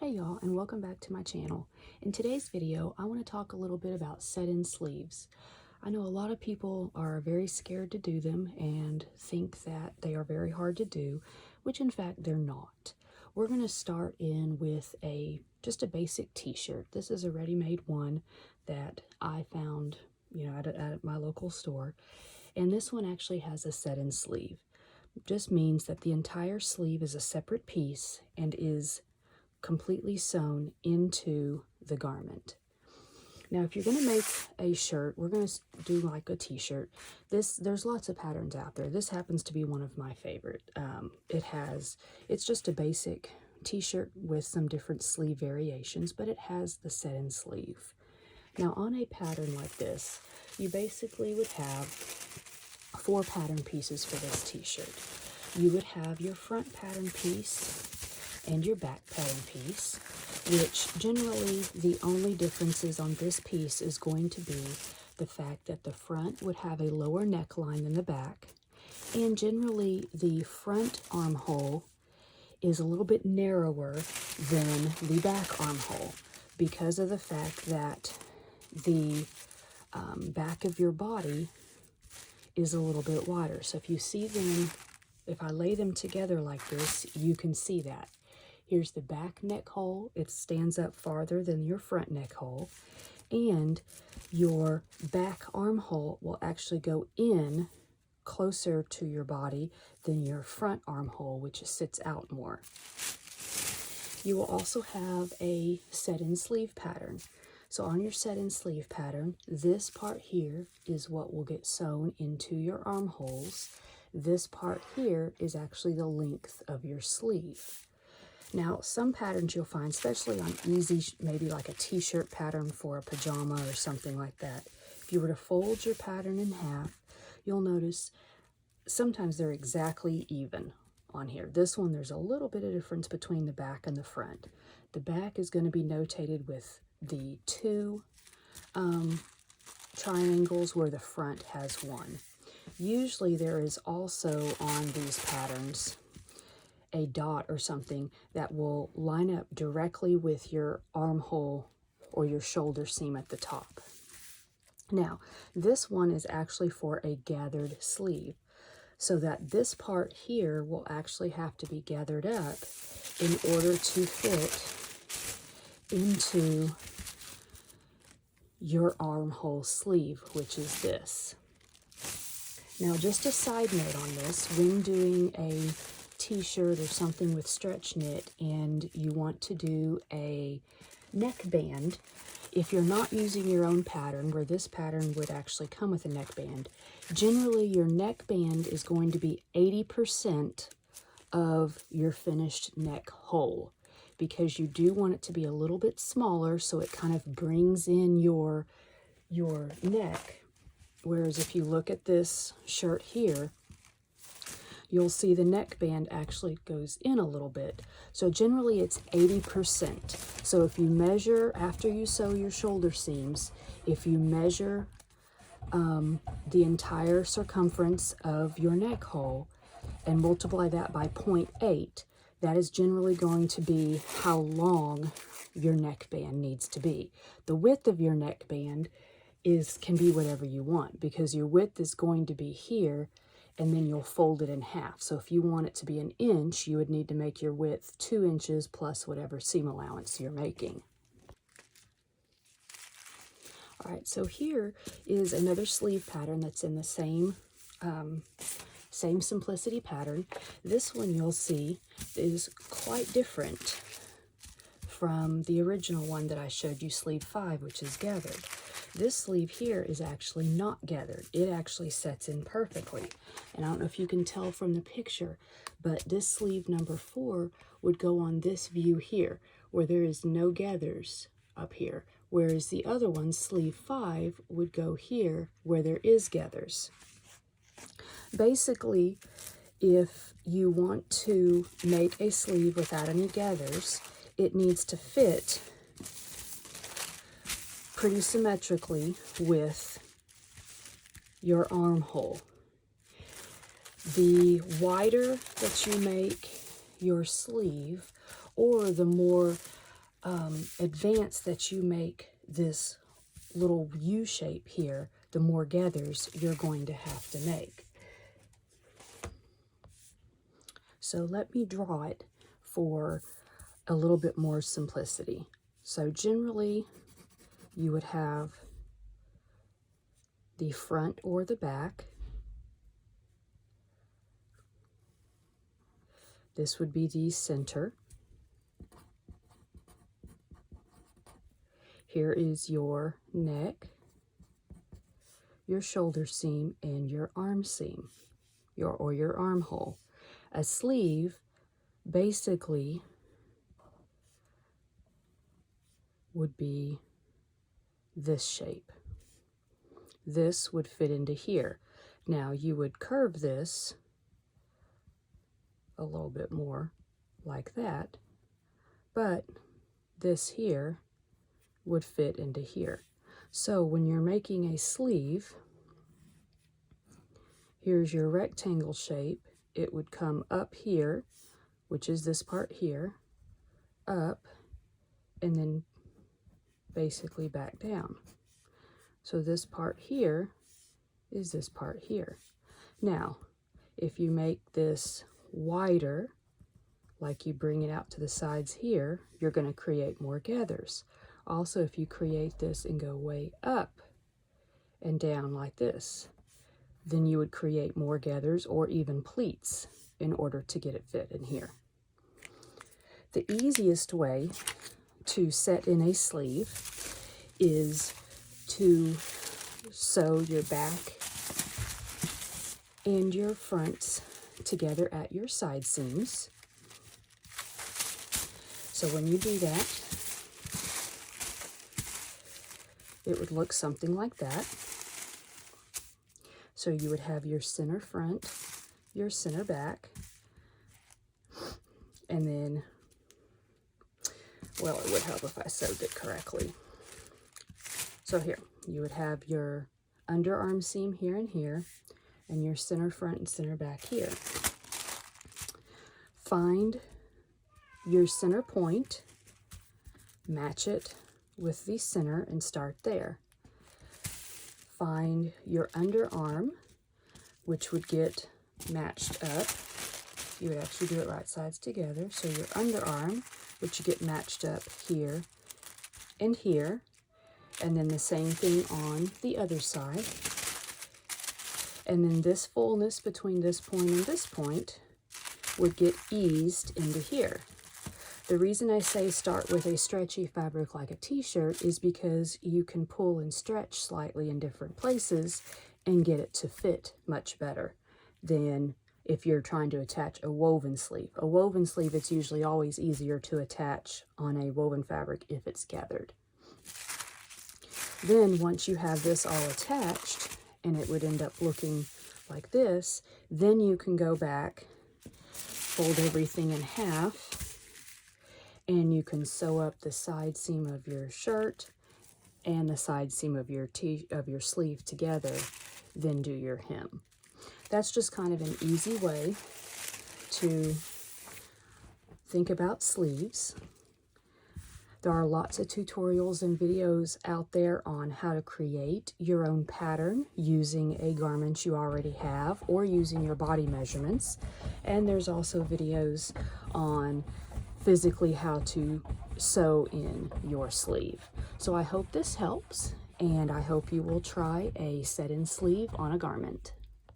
Hey y'all, and welcome back to my channel. In today's video, I want to talk a little bit about set-in sleeves. I know a lot of people are very scared to do them and think that they are very hard to do, which in fact they're not. We're going to start in with just a basic t-shirt. This is a ready-made one that I found, at my local store. And this one actually has a set-in sleeve. It just means that the entire sleeve is a separate piece and is completely sewn into the garment. Now, if you're going to make a shirt, we're going to do like a t-shirt. There's lots of patterns out there. This happens to be one of my favorite. It's just a basic t-shirt with some different sleeve variations, but it has the set-in sleeve. Now, on a pattern like this, you basically would have 4 pattern pieces for this t-shirt. You would have your front pattern piece and your back pattern piece, which generally the only differences on this piece is going to be the fact that the front would have a lower neckline than the back, and generally the front armhole is a little bit narrower than the back armhole because of the fact that the back of your body is a little bit wider. So if you see them, if I lay them together like this, you can see that. Here's the back neck hole. It stands up farther than your front neck hole. And your back armhole will actually go in closer to your body than your front armhole, which sits out more. You will also have a set-in sleeve pattern. So on your set-in sleeve pattern, this part here is what will get sewn into your armholes. This part here is actually the length of your sleeve. Now, some patterns you'll find, especially on easy, maybe like a t-shirt pattern for a pajama or something like that, if you were to fold your pattern in half, you'll notice sometimes they're exactly even on here. This one, there's a little bit of difference between the back and the front. The back is going to be notated with the 2 triangles where the front has 1. Usually there is also on these patterns a dot or something that will line up directly with your armhole or your shoulder seam at the top. Now, this one is actually for a gathered sleeve, so that this part here will actually have to be gathered up in order to fit into your armhole sleeve, which is this. Now, just a side note on this, when doing a t-shirt or something with stretch knit and you want to do a neckband, if you're not using your own pattern, where this pattern would actually come with a neckband, generally your neckband is going to be 80% of your finished neck hole, because you do want it to be a little bit smaller so it kind of brings in your neck. Whereas if you look at this shirt here, you'll see the neckband actually goes in a little bit. So generally it's 80%. So if you measure, after you sew your shoulder seams, if you measure the entire circumference of your neck hole and multiply that by 0.8, that is generally going to be how long your neckband needs to be. The width of your neckband can be whatever you want, because your width is going to be here, and then you'll fold it in half. So if you want it to be 1 inch, you would need to make your width 2 inches plus whatever seam allowance you're making. All right, so here is another sleeve pattern that's in the same simplicity pattern. This one you'll see is quite different from the original one that I showed you, sleeve 5, which is gathered. This sleeve here is actually not gathered. It actually sets in perfectly. And I don't know if you can tell from the picture, but this sleeve number 4 would go on this view here, where there is no gathers up here, whereas the other one, sleeve 5, would go here where there is gathers. Basically, if you want to make a sleeve without any gathers, it needs to fit pretty symmetrically with your armhole. The wider that you make your sleeve, or the more advanced that you make this little U shape here, the more gathers you're going to have to make. So let me draw it for a little bit more simplicity. So generally, you would have the front or the back. This would be the center. Here is your neck, your shoulder seam, and your arm seam, or your armhole. A sleeve basically would be this shape. This would fit into here. Now you would curve this a little bit more like that, but this here would fit into here. So when you're making a sleeve, here's your rectangle shape. It would come up here, which is this part here, up, and then basically back down. So this part here is this part here. Now, if you make this wider, like you bring it out to the sides here, you're going to create more gathers. Also, if you create this and go way up and down like this, then you would create more gathers or even pleats in order to get it fit in here. The easiest way to set in a sleeve is to sew your back and your fronts together at your side seams. So when you do that, it would look something like that. So you would have your center front, your center back, and then, well, it would help if I sewed it correctly. So here, you would have your underarm seam here and here, and your center front and center back here. Find your center point, match it with the center, and start there. Find your underarm, which would get matched up. You would actually do it right sides together. So your underarm, which you get matched up here and here, and then the same thing on the other side. And then this fullness between this point and this point would get eased into here. The reason I say start with a stretchy fabric like a t-shirt is because you can pull and stretch slightly in different places and get it to fit much better than if you're trying to attach a woven sleeve. A woven sleeve, it's usually always easier to attach on a woven fabric if it's gathered. Then once you have this all attached, and it would end up looking like this, then you can go back, fold everything in half, and you can sew up the side seam of your shirt and the side seam of your sleeve together, then do your hem. That's just kind of an easy way to think about sleeves. There are lots of tutorials and videos out there on how to create your own pattern using a garment you already have or using your body measurements. And there's also videos on physically how to sew in your sleeve. So I hope this helps, and I hope you will try a set-in sleeve on a garment.